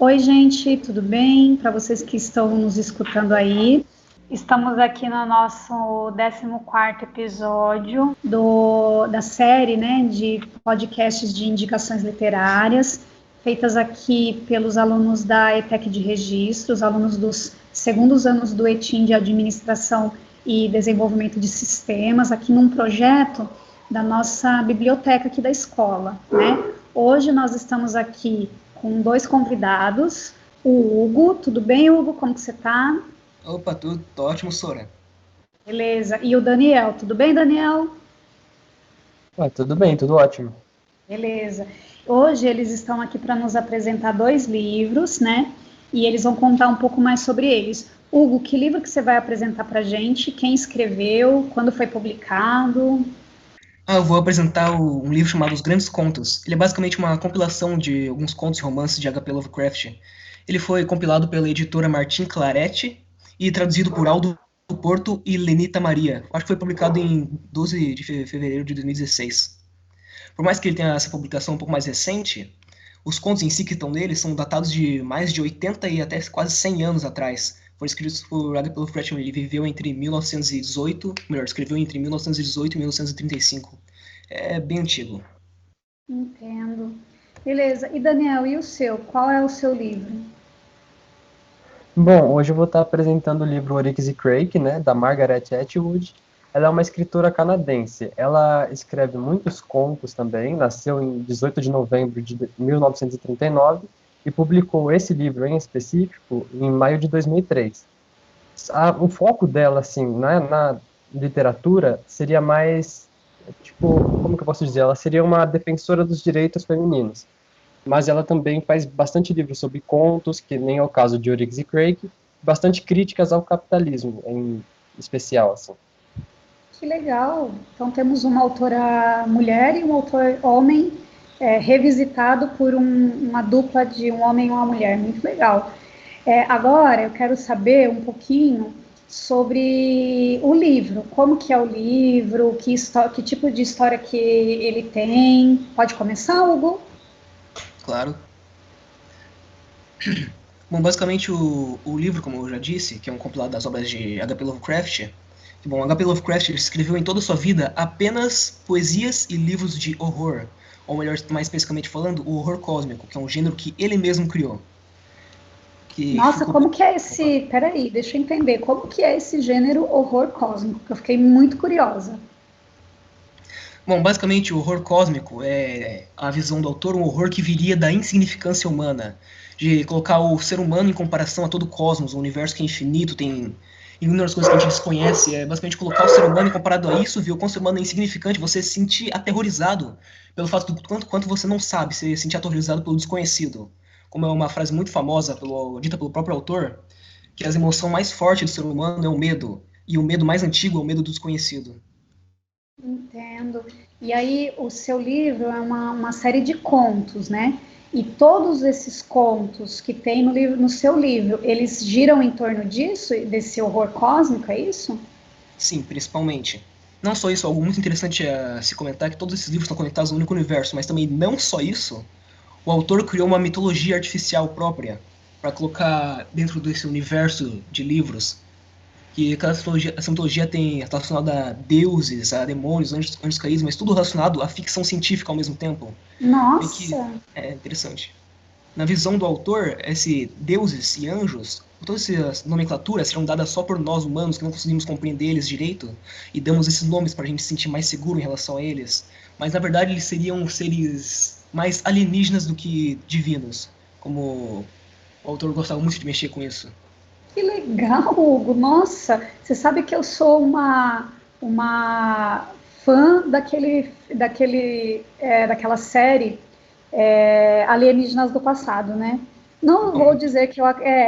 Oi, gente, tudo bem? Para vocês que estão nos escutando aí, estamos aqui no nosso 14º episódio da série, né, de podcasts de indicações literárias, feitas aqui pelos alunos da ETEC de Registro, os alunos dos segundos anos do ETIM de Administração e Desenvolvimento de Sistemas, aqui num projeto da nossa biblioteca aqui da escola, né? Hoje nós estamos aqui com 2 convidados, o Hugo. Tudo bem, Hugo? Como que você tá? Opa, tudo ótimo, Sora. Beleza. E o Daniel. Tudo bem, Daniel? Tudo bem, tudo ótimo. Beleza. Hoje eles estão aqui para nos apresentar 2 livros, né? E eles vão contar um pouco mais sobre eles. Hugo, que livro que você vai apresentar para a gente? Quem escreveu? Quando foi publicado? Eu vou apresentar um livro chamado Os Grandes Contos. Ele é basicamente uma compilação de alguns contos e romances de H.P. Lovecraft. Ele foi compilado pela editora Martin Claret e traduzido por Aldo Porto e Lenita Maria. Acho que foi publicado em 12 de fevereiro de 2016. Por mais que ele tenha essa publicação um pouco mais recente, os contos em si que estão nele são datados de mais de 80 e até quase 100 anos atrás. Foram escritos por H.P. Lovecraft. Ele viveu entre 1918, escreveu entre 1918 e 1935. É bem antigo. Entendo. Beleza. E Daniel, e o seu? Qual é o seu livro? Bom, hoje eu vou estar apresentando o livro Oryx e Crake, né, da Margaret Atwood. Ela é uma escritora canadense. Ela escreve muitos contos também, nasceu em 18 de novembro de 1939 e publicou esse livro em específico em maio de 2003. O foco dela, assim, na literatura seria mais, como que eu posso dizer? Ela seria uma defensora dos direitos femininos. Mas ela também faz bastante livros sobre contos, que nem é o caso de Oryx e Crake, bastante críticas ao capitalismo, em especial, assim. Que legal! Então temos uma autora mulher e um autor homem, revisitado por uma dupla de um homem e uma mulher. Muito legal. Agora eu quero saber um pouquinho sobre o livro. Como que é o livro? Que tipo de história que ele tem? Pode começar, Hugo? Claro. Bom, basicamente o livro, como eu já disse, que é um compilado das obras de H.P. Lovecraft. Bom, H.P. Lovecraft escreveu em toda a sua vida apenas poesias e livros de horror. Ou melhor, mais especificamente falando, o horror cósmico, que é um gênero que ele mesmo criou. Nossa, como que é esse... Peraí, deixa eu entender. Como que é esse gênero horror cósmico? Que eu fiquei muito curiosa. Bom, basicamente o horror cósmico é a visão do autor, um horror que viria da insignificância humana, de colocar o ser humano em comparação a todo o cosmos, um universo que é infinito, tem inúmeras coisas que a gente desconhece, é basicamente colocar o ser humano comparado a isso, ver o quão o ser humano é insignificante, você se sentir aterrorizado pelo fato do quanto você não sabe, se sentir aterrorizado pelo desconhecido. Como é uma frase muito famosa, dita pelo próprio autor, que a emoção mais forte do ser humano é o medo, e o medo mais antigo é o medo do desconhecido. Entendo. E aí, o seu livro é uma série de contos, né? E todos esses contos que tem no seu livro, eles giram em torno disso, desse horror cósmico, é isso? Sim, principalmente. Não só isso, algo muito interessante a se comentar é que todos esses livros estão conectados ao único universo, mas também não só isso, o autor criou uma mitologia artificial própria para colocar dentro desse universo de livros, que essa mitologia tem relacionada a deuses, a demônios, anjos caídos, mas tudo relacionado à ficção científica ao mesmo tempo. Nossa! É interessante. Na visão do autor, esses deuses e anjos, todas essas nomenclaturas serão dadas só por nós humanos que não conseguimos compreender eles direito e damos esses nomes para a gente se sentir mais seguro em relação a eles. Mas na verdade eles seriam seres mais alienígenas do que divinos, como o autor gostava muito de mexer com isso. Que legal, Hugo! Nossa, você sabe que eu sou uma fã daquela série Alienígenas do Passado, né? Não vou dizer que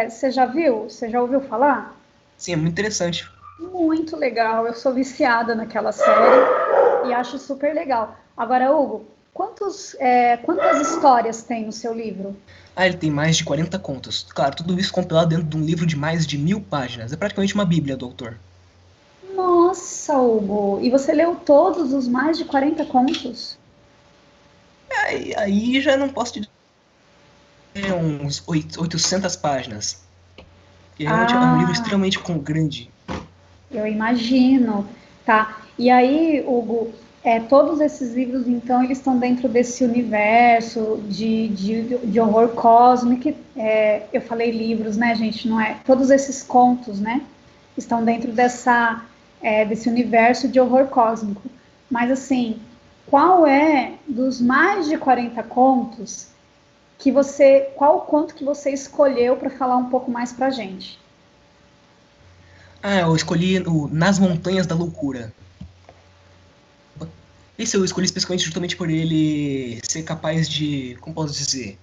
você já viu? Você já ouviu falar? Sim, é muito interessante. Muito legal, eu sou viciada naquela série e acho super legal. Agora, Hugo, quantas histórias tem no seu livro? Ele tem mais de 40 contos. Claro, tudo isso compilado dentro de um livro de mais de 1000 páginas. É praticamente uma bíblia do autor. Nossa, Hugo! E você leu todos os mais de 40 contos? Aí já não posso te uns 800 páginas. E realmente é um livro Ah, extremamente grande. eu imagino, tá? E aí, Hugo, todos esses livros, então, eles estão dentro desse universo de horror cósmico. Eu falei livros, né, gente? Não é? Todos esses contos, né? Estão dentro desse universo de horror cósmico. Mas, assim, qual é, dos mais de 40 contos, qual conto que você escolheu para falar um pouco mais pra gente? Ah, eu escolhi o Nas Montanhas da Loucura. Esse eu escolhi especificamente justamente por ele ser capaz de, como posso dizer,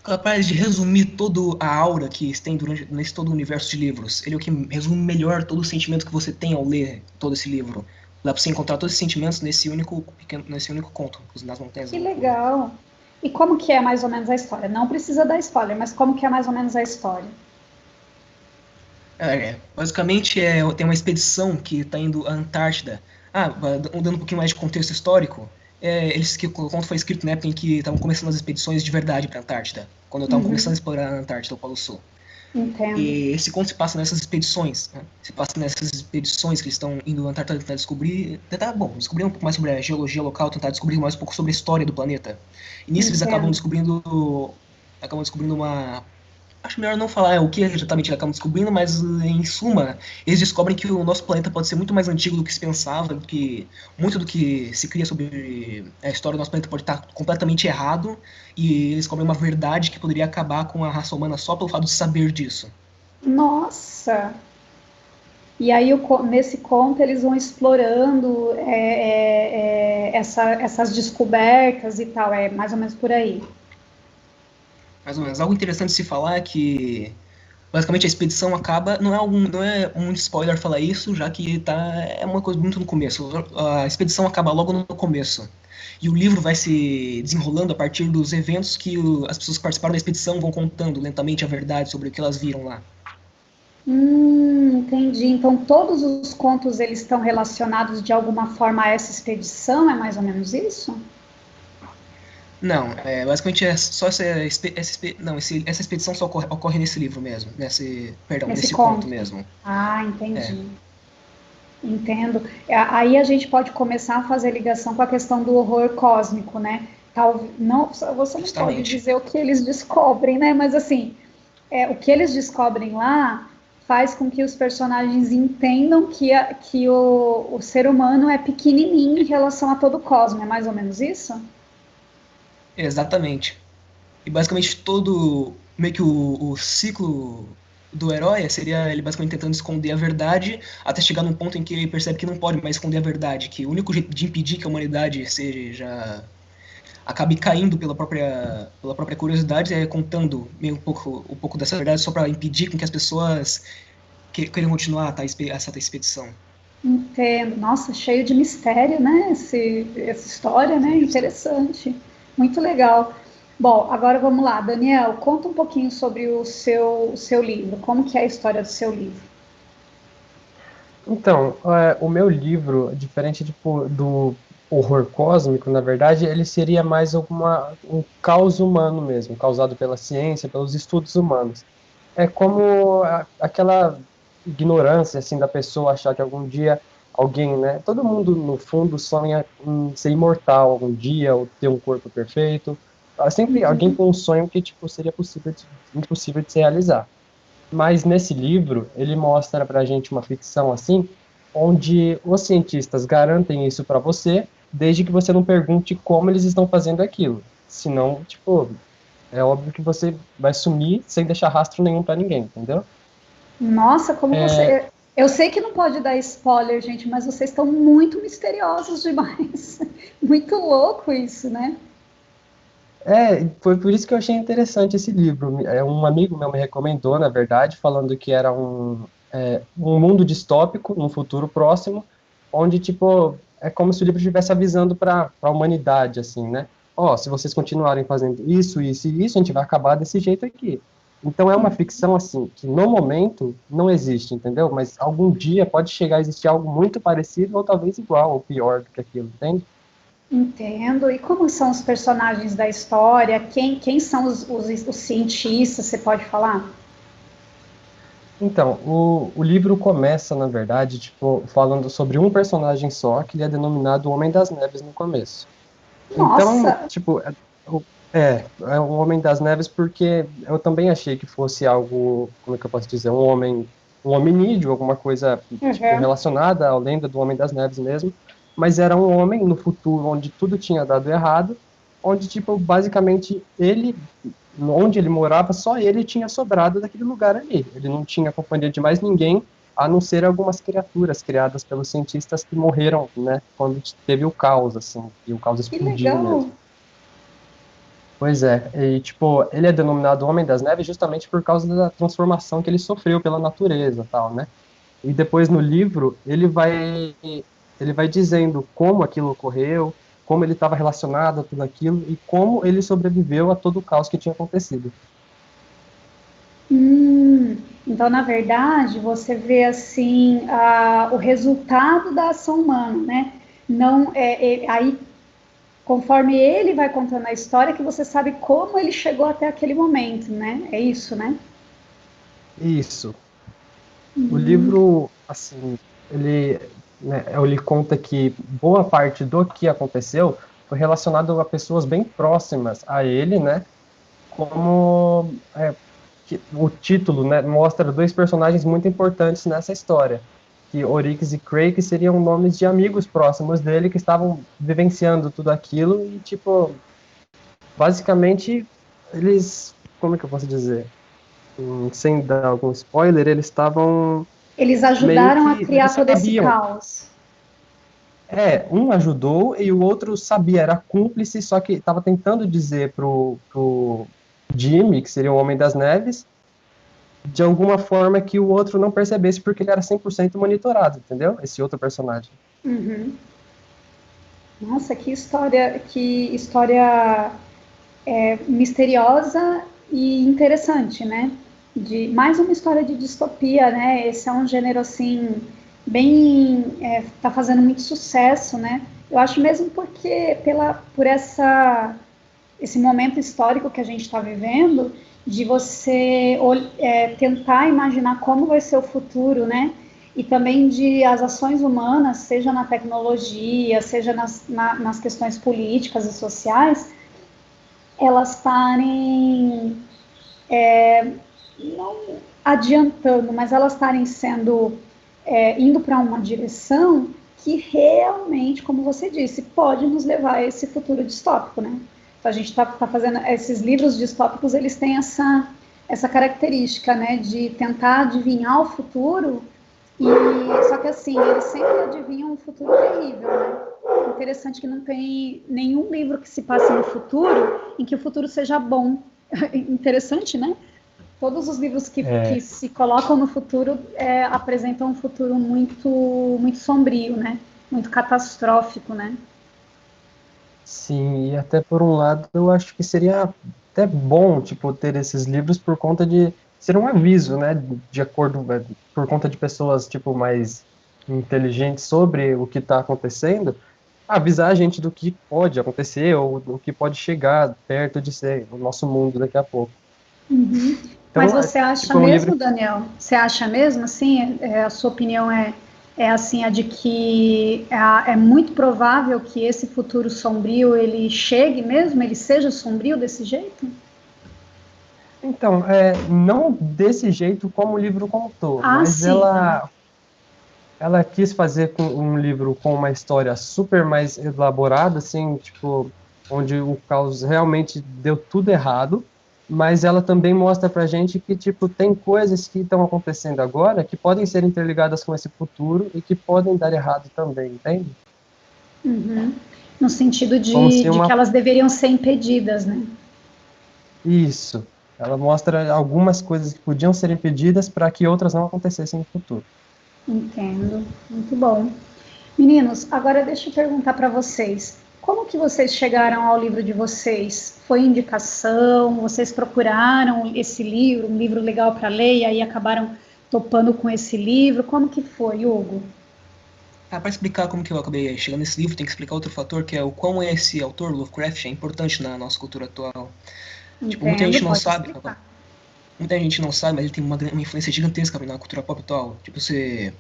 capaz de resumir toda a aura que tem nesse todo o universo de livros. Ele é o que resume melhor todo o sentimento que você tem ao ler todo esse livro. Dá pra você encontrar todos esses sentimentos nesse único conto, Nas Montanhas Que da Loucura. legal! E como que é mais ou menos a história? Não precisa dar spoiler, mas como que é mais ou menos a história? Basicamente tem uma expedição que está indo à Antártida. Dando um pouquinho mais de contexto histórico, o conto foi escrito na época em que estavam começando as expedições de verdade para a Antártida, quando estavam começando a Uhum, explorar a Antártida, o Polo Sul. entendo. E esse conto se passa nessas expedições, né? Se passa nessas expedições que eles estão indo à Antártida tentar descobrir um pouco mais sobre a geologia local, tentar descobrir mais um pouco sobre a história do planeta. E nisso eles Entendo. acabam descobrindo uma. Acho melhor não falar o que exatamente eles acabam descobrindo, mas em suma, eles descobrem que o nosso planeta pode ser muito mais antigo do que se pensava, que muito do que se cria sobre a história do nosso planeta pode estar completamente errado, e eles descobrem uma verdade que poderia acabar com a raça humana só pelo fato de saber disso. Nossa! E aí, nesse conto, eles vão explorando essas descobertas e tal. É mais ou menos por aí. Mais ou menos. Algo interessante de se falar é que basicamente a expedição acaba. Não é um spoiler falar isso, já que é uma coisa muito no começo. A expedição acaba logo no começo. E o livro vai se desenrolando a partir dos eventos que as pessoas que participaram da expedição vão contando lentamente a verdade sobre o que elas viram lá. Entendi. Então, todos os contos eles estão relacionados de alguma forma a essa expedição? É mais ou menos isso? Não, basicamente é só essa expedição só ocorre nesse livro mesmo, Nesse nesse conto conto. mesmo. Ah, É, entendi. Entendo. Aí a gente pode começar a fazer ligação com a questão do horror cósmico, né? Não, você não pode justamente. dizer o que eles descobrem, né? Mas assim, o que eles descobrem lá faz com que os personagens entendam que o ser humano é pequenininho em relação a todo o cosmos. É mais ou menos isso? Exatamente. E basicamente meio que o ciclo do herói seria ele basicamente tentando esconder a verdade até chegar num ponto em que ele percebe que não pode mais esconder a verdade, que o único jeito de impedir que a humanidade seja acabe caindo pela própria curiosidade é contando meio um pouco dessa verdade só para impedir com que as pessoas queiram continuar essa expedição. Entendo. Nossa, cheio de mistério, né? Essa história, né? Sim, Interessante. Muito legal. Bom, agora vamos lá. Daniel, conta um pouquinho sobre o seu livro. Como que é a história do seu livro? Então, o meu livro, diferente do horror cósmico, na verdade, ele seria mais um caos humano mesmo, causado pela ciência, pelos estudos humanos. É como aquela ignorância assim da pessoa achar que algum dia alguém, né? Todo mundo no fundo sonha em ser imortal algum dia ou ter um corpo perfeito. Há sempre alguém com um sonho que tipo seria impossível de se realizar. Mas nesse livro, ele mostra pra gente uma ficção assim, onde os cientistas garantem isso para você, desde que você não pergunte como eles estão fazendo aquilo. Senão, tipo, é óbvio que você vai sumir sem deixar rastro nenhum para ninguém, entendeu? Nossa, como É, você. Eu sei que não pode dar spoiler, gente, mas vocês estão muito misteriosos demais. Muito louco isso, né? foi por isso que eu achei interessante esse livro. Um amigo meu me recomendou, na verdade, falando que era um mundo distópico, num futuro próximo, onde, tipo, é como se o livro estivesse avisando para a humanidade, assim, né? Ó, se vocês continuarem fazendo isso, isso e isso, a gente vai acabar desse jeito aqui. Então é uma ficção, assim, que no momento não existe, entendeu? Mas algum dia pode chegar a existir algo muito parecido, ou talvez igual, ou pior do que aquilo, entende? Entendo. E como são os personagens da história? Quem são os cientistas, você pode falar? Então, o livro começa, na verdade, tipo, falando sobre um personagem só, que ele é denominado Homem das Neves no começo. Então, Nossa! tipo, é o Homem das Neves porque eu também achei que fosse algo, como é que eu posso dizer, um hominídeo, alguma coisa, tipo, Uhum. relacionada à lenda do Homem das Neves mesmo, mas era um homem no futuro onde tudo tinha dado errado, onde, tipo, basicamente ele, onde ele morava, só ele tinha sobrado daquele lugar ali. Ele não tinha companhia de mais ninguém, a não ser algumas criaturas criadas pelos cientistas que morreram, né, quando teve o caos, assim, e o caos Que explodiu mesmo. legal! Pois é, e tipo, ele é denominado Homem das Neves justamente por causa da transformação que ele sofreu pela natureza, tal, né? E depois no livro ele vai dizendo como aquilo ocorreu, como ele estava relacionado a tudo aquilo e como ele sobreviveu a todo o caos que tinha acontecido. Então, na verdade, você vê assim o resultado da ação humana, né? Não aí, conforme ele vai contando a história, que você sabe como ele chegou até aquele momento, né? É isso, né? Isso. O livro, assim, ele conta que boa parte do que aconteceu foi relacionado a pessoas bem próximas a ele, né? Como que o título, né, mostra dois personagens muito importantes nessa história, que Oryx e Crake seriam nomes de amigos próximos dele que estavam vivenciando tudo aquilo e, tipo, basicamente, eles, como é que eu posso dizer? Sem dar algum spoiler, eles estavam Eles meio ajudaram a que, criar eles todo esse sabiam. caos. Um ajudou e o outro sabia, era cúmplice, só que estava tentando dizer pro Jimmy, que seria o Homem das Neves, de alguma forma que o outro não percebesse porque ele era 100% monitorado, entendeu? Esse outro personagem. Uhum. Nossa, que história misteriosa e interessante, né? De mais uma história de distopia, né? Esse é um gênero assim bem tá fazendo muito sucesso, né? Eu acho mesmo porque por esse momento histórico que a gente está vivendo, de você tentar imaginar como vai ser o futuro, né? E também de as ações humanas, seja na tecnologia, seja nas questões políticas e sociais, elas estarem não adiantando, mas elas estarem sendo indo para uma direção que realmente, como você disse, pode nos levar a esse futuro distópico, né? Então a gente está fazendo esses livros distópicos, eles têm essa característica, né, de tentar adivinhar o futuro e só que assim eles sempre adivinham um futuro terrível, né? Interessante que não tem nenhum livro que se passe no futuro em que o futuro seja bom. Interessante, né? Todos os livros que É, se colocam no futuro apresentam um futuro muito sombrio, né? Muito catastrófico, né? sim, e até por um lado eu acho que seria até bom, tipo, ter esses livros por conta de ser um aviso, né, de acordo, por conta de pessoas, tipo, mais inteligentes sobre o que está acontecendo, avisar a gente do que pode acontecer ou do que pode chegar perto de ser o nosso mundo daqui a pouco. Mas Então, você acha tipo, é um livro. mesmo, Daniel? Você acha mesmo, assim, a sua opinião é assim, a de que é muito provável que esse futuro sombrio ele chegue mesmo, ele seja sombrio desse jeito? Então, não desse jeito como o livro contou, Ah, mas sim. ela quis fazer com um livro com uma história super mais elaborada, assim, tipo, onde o caos realmente deu tudo errado, mas ela também mostra pra gente que, tipo, tem coisas que estão acontecendo agora que podem ser interligadas com esse futuro e que podem dar errado também, entende? No sentido Como se de que uma. elas deveriam ser impedidas, né? Isso. Ela mostra algumas coisas que podiam ser impedidas para que outras não acontecessem no futuro. Entendo. Muito bom. Meninos, agora deixa eu perguntar para vocês. Como que vocês chegaram ao livro de vocês? Foi indicação? Vocês procuraram esse livro, um livro legal para ler, e aí acabaram topando com esse livro? Como que foi, Hugo? Para explicar como que eu acabei chegando nesse livro, tem que explicar outro fator, que é o quão esse autor, Lovecraft, é importante na nossa cultura atual. Tipo, Entendo, pode explicar. muita gente não sabe, mas ele tem uma influência gigantesca na cultura pop atual. Tipo, se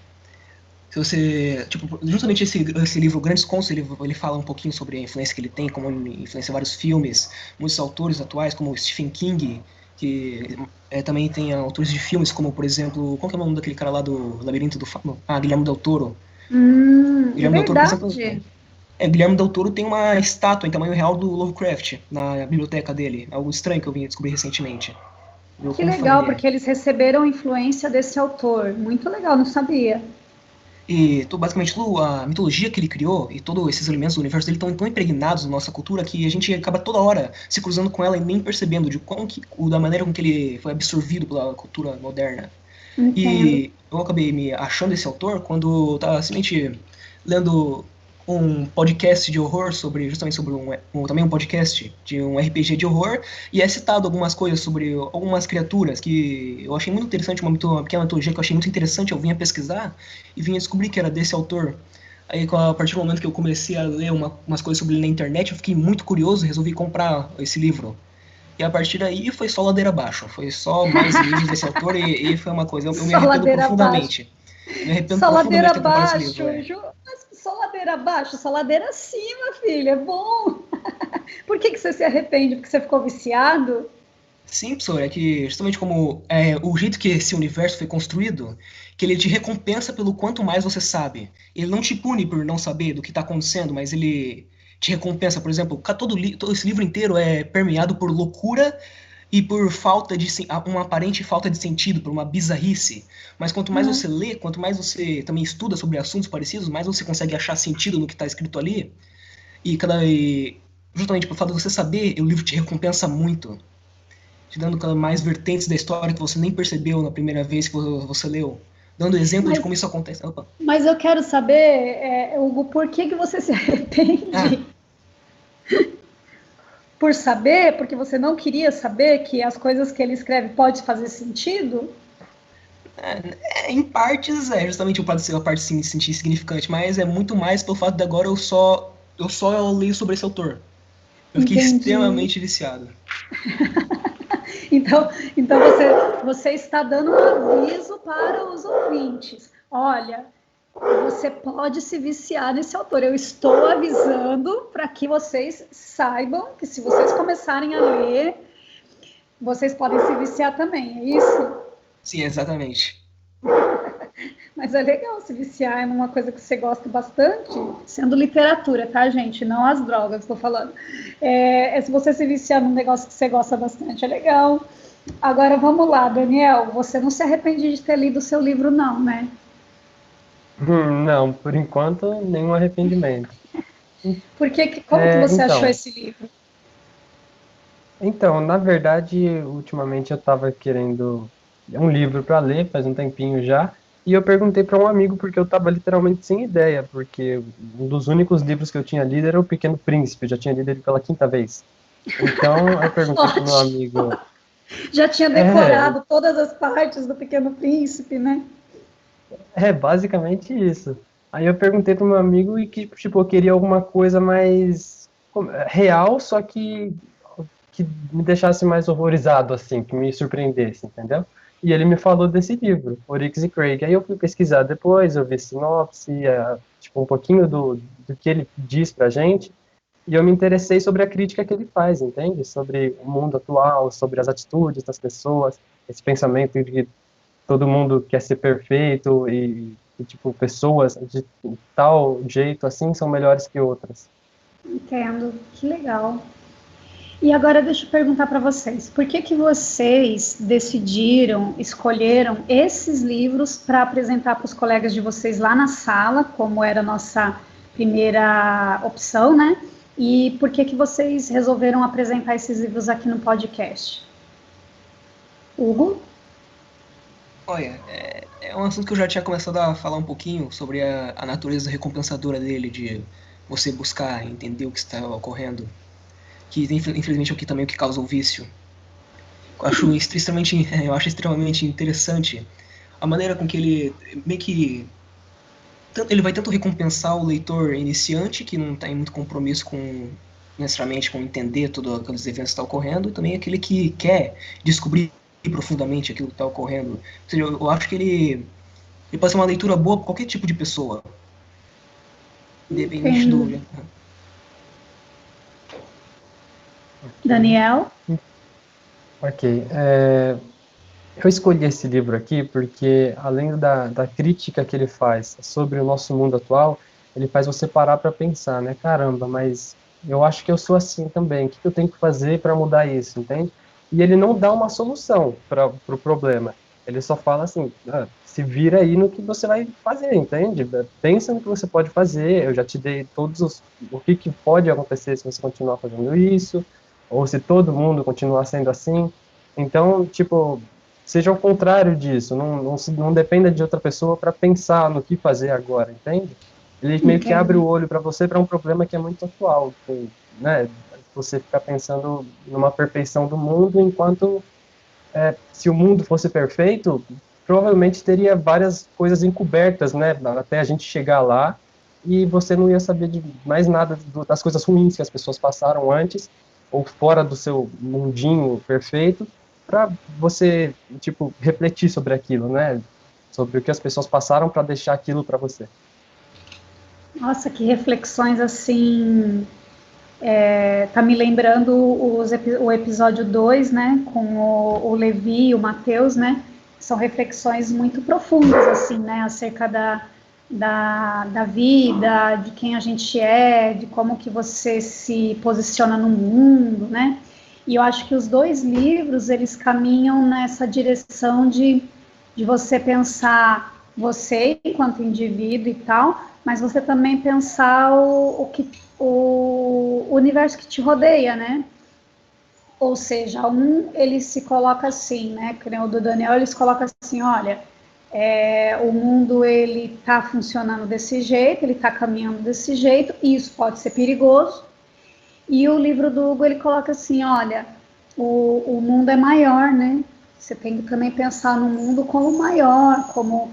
você, tipo, justamente esse livro, Grandes Contos, ele fala um pouquinho sobre a influência que ele tem, como ele influencia vários filmes, muitos autores atuais, como Stephen King, que também tem autores de filmes, como, por exemplo, qual que é o nome daquele cara lá do Labirinto do Fauno? Guilherme Del Toro. Guilherme Del Toro, por exemplo, Verdade. Guilherme Del Toro tem uma estátua em tamanho real do Lovecraft na biblioteca dele, algo estranho que eu vim descobrir recentemente. Eu, Que como legal, falei, porque eles receberam influência desse autor. Muito legal, não sabia. basicamente a mitologia que ele criou e todos esses elementos do universo dele estão tão impregnados na nossa cultura que a gente acaba toda hora se cruzando com ela e nem percebendo da maneira com que ele foi absorvido pela cultura moderna. Entendo. E eu acabei me achando esse autor quando eu estava simplesmente lendo um podcast de horror justamente sobre também um podcast de um RPG de horror, e é citado algumas coisas sobre algumas criaturas que eu achei muito interessante, uma pequena mitologia que eu achei muito interessante. Eu vinha pesquisar e vinha descobrir que era desse autor. Aí, a partir do momento que eu comecei a ler umas coisas sobre ele na internet, eu fiquei muito curioso e resolvi comprar esse livro. E a partir daí foi só ladeira abaixo, foi só mais livros desse autor, e foi uma coisa, eu me Só arrependo ladeira abaixo. profundamente. Me arrependo Só ladeira profundamente de ter comprado esse abaixo. livro, é. Mas só ladeira abaixo, só ladeira acima, filha. É bom. Por que você se arrepende? Porque você ficou viciado? Sim, professor, é que justamente como o jeito que esse universo foi construído, que ele te recompensa pelo quanto mais você sabe. Ele não te pune por não saber do que está acontecendo, mas ele te recompensa. Por exemplo, todo esse livro inteiro é permeado por loucura e por uma aparente falta de sentido, por uma bizarrice. Mas quanto mais você lê, quanto mais você também estuda sobre assuntos parecidos, mais você consegue achar sentido no que está escrito ali. E justamente por fato de você saber, o livro te recompensa muito, te dando mais vertentes da história que você nem percebeu na primeira vez que você leu, dando exemplo de como isso acontece. Opa. Mas eu quero saber, Hugo, por que você se arrepende? Por saber? Porque você não queria saber que as coisas que ele escreve podem fazer sentido? Em partes, justamente o fato de a parte se sentir significante, mas é muito mais pelo fato de agora eu só leio sobre esse autor. Eu fiquei extremamente viciado. Então você está dando um aviso para os ouvintes. Olha, você pode se viciar nesse autor. Eu estou avisando para que vocês saibam que se vocês começarem a ler, vocês podem se viciar também, é isso? Sim, exatamente. Mas é legal se viciar em uma coisa que você gosta bastante, sendo literatura, tá, gente? Não as drogas, estou falando. Se você se viciar num negócio que você gosta bastante, é legal. Agora, vamos lá, Daniel. Você não se arrepende de ter lido o seu livro, não, né? Não, por enquanto, nenhum arrependimento. Como que você achou esse livro? Então, na verdade, ultimamente eu estava querendo um livro para ler, faz um tempinho já, e eu perguntei para um amigo porque eu estava literalmente sem ideia, porque um dos únicos livros que eu tinha lido era O Pequeno Príncipe, eu já tinha lido ele pela 5ª vez. Então, eu perguntei para o meu amigo... Já tinha decorado todas as partes do Pequeno Príncipe, né? Basicamente isso. Aí eu perguntei pro meu amigo e que, tipo, eu queria alguma coisa mais real, só que me deixasse mais horrorizado, assim, que me surpreendesse, entendeu? E ele me falou desse livro, Oryx e Craig. Aí eu fui pesquisar depois, eu vi sinopse, tipo, um pouquinho do que ele diz pra gente, e eu me interessei sobre a crítica que ele faz, entende? Sobre o mundo atual, sobre as atitudes das pessoas, esse pensamento de que todo mundo quer ser perfeito e tipo, pessoas de tal jeito assim são melhores que outras. Entendo, que legal. E agora deixa eu perguntar para vocês, por que vocês escolheram esses livros para apresentar para os colegas de vocês lá na sala, como era a nossa primeira opção, né? E por que vocês resolveram apresentar esses livros aqui no podcast? Hugo? Olha, é um assunto que eu já tinha começado a falar um pouquinho sobre a natureza recompensadora dele, de você buscar entender o que está ocorrendo, que infelizmente é o que também que causa o vício. Eu acho extremamente interessante a maneira com que ele meio que ele vai tanto recompensar o leitor iniciante, que não tem muito compromisso necessariamente com entender todos aqueles eventos que estão ocorrendo, e também aquele que quer descobrir profundamente aquilo que está ocorrendo. Ou seja, eu acho que ele pode ser uma leitura boa para qualquer tipo de pessoa. Independente do... Daniel? Ok. Eu escolhi esse livro aqui porque, além da crítica que ele faz sobre o nosso mundo atual, ele faz você parar para pensar, né? Caramba, mas eu acho que eu sou assim também. O que eu tenho que fazer para mudar isso, entende? E ele não dá uma solução para o problema. Ele só fala assim, se vira aí no que você vai fazer, entende? Pensa no que você pode fazer. Eu já te dei o que pode acontecer se você continuar fazendo isso, ou se todo mundo continuar sendo assim. Então, tipo, seja o contrário disso, não dependa de outra pessoa para pensar no que fazer agora, entende? Ele meio que abre o olho para você para um problema que é muito atual, né? Você ficar pensando numa perfeição do mundo, enquanto se o mundo fosse perfeito, provavelmente teria várias coisas encobertas, né? Até a gente chegar lá, e você não ia saber de mais nada das coisas ruins que as pessoas passaram antes, ou fora do seu mundinho perfeito, para você, tipo, refletir sobre aquilo, né? Sobre o que as pessoas passaram para deixar aquilo para você. Nossa, que reflexões assim. Tá me lembrando o episódio 2, né? Com o Levi e o Mateus, né? São reflexões muito profundas, assim, né? Acerca da vida, de quem a gente é, de como que você se posiciona no mundo, né? E eu acho que os dois livros, eles caminham nessa direção de você pensar você enquanto indivíduo e tal, mas você também pensar o universo que te rodeia, né? Ou seja, ele se coloca assim, né? Que nem o do Daniel, ele se coloca assim, olha, o mundo ele está funcionando desse jeito, ele está caminhando desse jeito, e isso pode ser perigoso. E o livro do Hugo ele coloca assim, olha, o mundo é maior, né? Você tem que também pensar no mundo como maior, como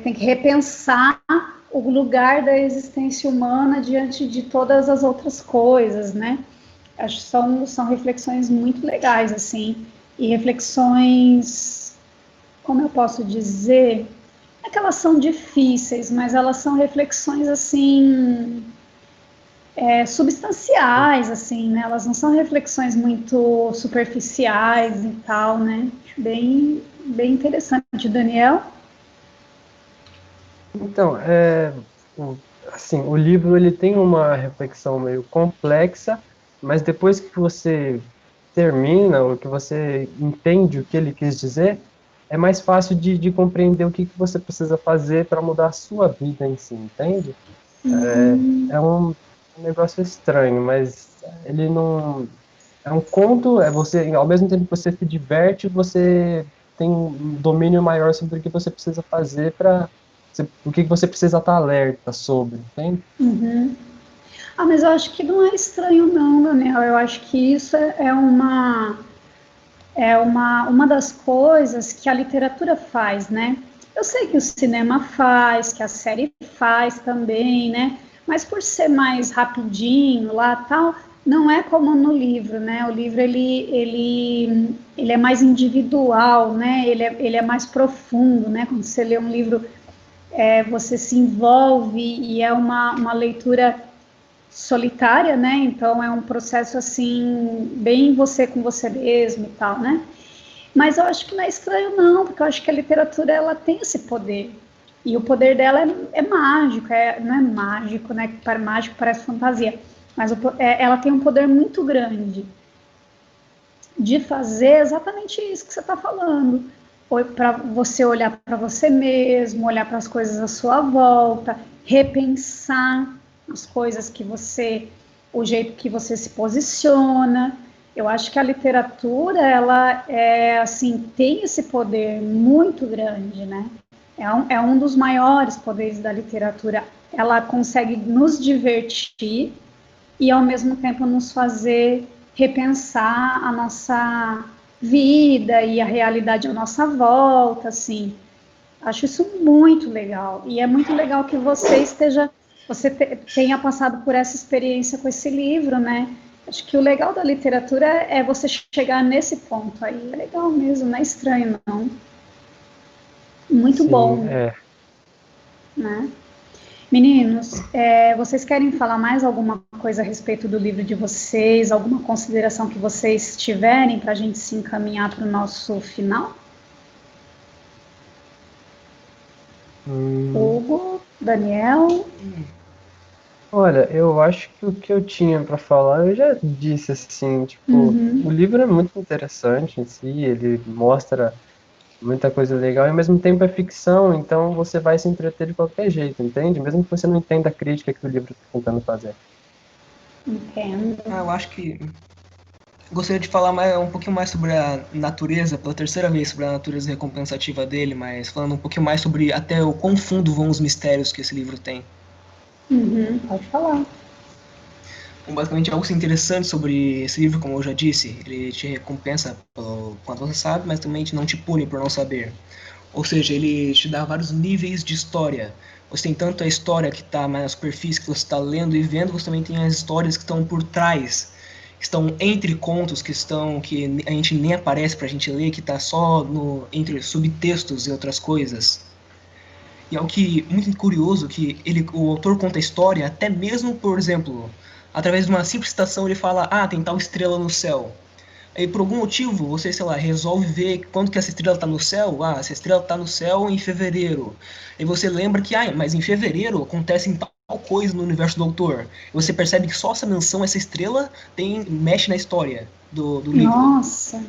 tem que repensar o lugar da existência humana diante de todas as outras coisas, né? Acho que são reflexões muito legais, assim, e reflexões, como eu posso dizer, não é que elas são difíceis, mas elas são reflexões, assim, substanciais, assim, né? Elas não são reflexões muito superficiais e tal, né? Bem, bem interessante. Daniel? Então, assim, o livro ele tem uma reflexão meio complexa, mas depois que você termina, ou que você entende o que ele quis dizer, é mais fácil de compreender o que você precisa fazer para mudar a sua vida em si, entende? É um negócio estranho, mas ele não... É um conto, você, ao mesmo tempo que você se diverte, você tem um domínio maior sobre o que você precisa fazer o que você precisa estar alerta sobre, entende? Ah, mas eu acho que não é estranho não, Daniel. Eu acho que isso uma das coisas que a literatura faz, né? Eu sei que o cinema faz, que a série faz também, né? Mas por ser mais rapidinho lá tal, não é como no livro, né? O livro ele é mais individual, né? Ele é mais profundo, né? Quando você lê um livro, você se envolve e é uma leitura solitária, né? Então é um processo assim bem você com você mesmo e tal, né? Mas eu acho que não é estranho não, porque eu acho que a literatura ela tem esse poder. E o poder dela é mágico, não é mágico, né? Para mágico parece fantasia, mas ela tem um poder muito grande de fazer exatamente isso que você está falando. Para você olhar para você mesmo, olhar para as coisas à sua volta, repensar as coisas que você, o jeito que você se posiciona. Eu acho que a literatura, ela assim, tem esse poder muito grande, né? É um dos maiores poderes da literatura. Ela consegue nos divertir e, ao mesmo tempo, nos fazer repensar a nossa vida e a realidade à nossa volta, assim. Acho isso muito legal. E é muito legal que você tenha passado por essa experiência com esse livro, né? Acho que o legal da literatura é você chegar nesse ponto aí. É legal mesmo, não é estranho, não. Muito Sim, bom, né? Meninos, vocês querem falar mais alguma coisa a respeito do livro de vocês? Alguma consideração que vocês tiverem para a gente se encaminhar para o nosso final? Hugo, Daniel? Olha, eu acho que o que eu tinha para falar eu já disse assim, tipo, Uhum. o livro é muito interessante em si, ele mostra muita coisa legal e ao mesmo tempo é ficção, então você vai se entreter de qualquer jeito, entende? Mesmo que você não entenda a crítica que o livro está tentando fazer. Entendo. Eu acho que gostaria de falar um pouquinho mais sobre a natureza, pela terceira vez, sobre a natureza recompensativa dele, mas falando um pouquinho mais sobre até o quão fundo vão os mistérios que esse livro tem. Uhum, pode falar. Então, basicamente, algo interessante sobre esse livro, como eu já disse, ele te recompensa pelo quanto você sabe, mas também não te pune por não saber. Ou seja, ele te dá vários níveis de história. Você tem tanto a história que está mais na superfície, que você está lendo e vendo, você também tem as histórias que estão por trás, que estão entre contos, que a gente nem aparece para a gente ler, que está só entre subtextos e outras coisas. E é o que muito curioso que o autor conta a história, até mesmo, por exemplo, através de uma simples citação ele fala, tem tal estrela no céu. Aí por algum motivo você, sei lá, resolve ver quando que essa estrela está no céu. Essa estrela está no céu em fevereiro. E você lembra que, mas em fevereiro acontece tal coisa no universo do autor. E você percebe que só essa menção, essa estrela, mexe na história do livro. Nossa.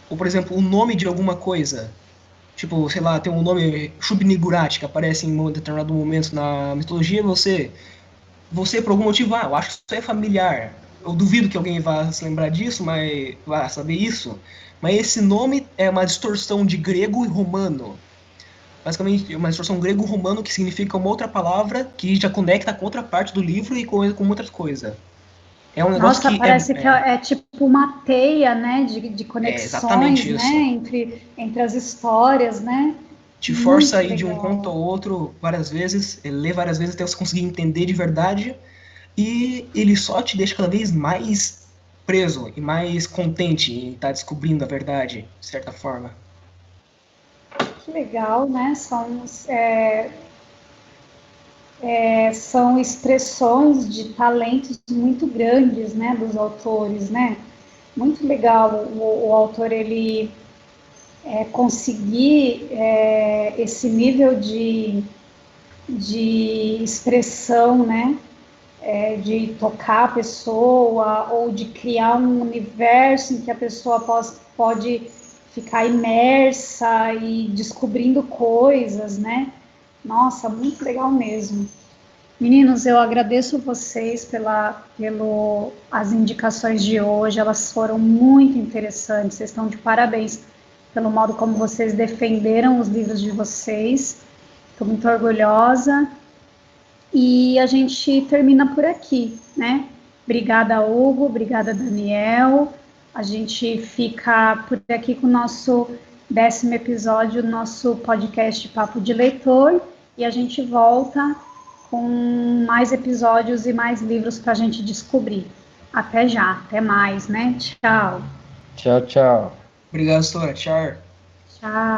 Ou, por exemplo, o nome de alguma coisa. Tipo, sei lá, tem um nome Shub-Niggurath que aparece em um determinado momento na mitologia. Você por algum motivo, eu acho que isso é familiar. Eu duvido que alguém vá se lembrar disso, mas vá saber isso. Mas esse nome é uma distorção de grego e romano. Basicamente, uma distorção grego-romano que significa uma outra palavra que já conecta com outra parte do livro e com outras coisas. É um negócio Nossa, que parece que é tipo uma teia, né, de é conexões, exatamente né, isso. entre as histórias, né? Te força Muito a ir de um conto legal. ao outro várias vezes, ler várias vezes até você conseguir entender de verdade. E ele só te deixa cada vez mais preso e mais contente em estar descobrindo a verdade, de certa forma. Que legal, né? São expressões de talentos muito grandes, né, dos autores, né? Muito legal o autor ele conseguir esse nível de expressão, né? De tocar a pessoa ou de criar um universo em que a pessoa pode ficar imersa e descobrindo coisas, né? Nossa, muito legal mesmo. Meninos, eu agradeço vocês as indicações de hoje, elas foram muito interessantes, vocês estão de parabéns pelo modo como vocês defenderam os livros de vocês, estou muito orgulhosa, e a gente termina por aqui, né? Obrigada, Hugo, obrigada, Daniel, a gente fica por aqui com o nosso 10º episódio do nosso podcast Papo de Leitor, e a gente volta com mais episódios e mais livros para a gente descobrir. Até já, até mais, né? Tchau. Tchau, tchau. Obrigado, Stora. Tchau. Tchau.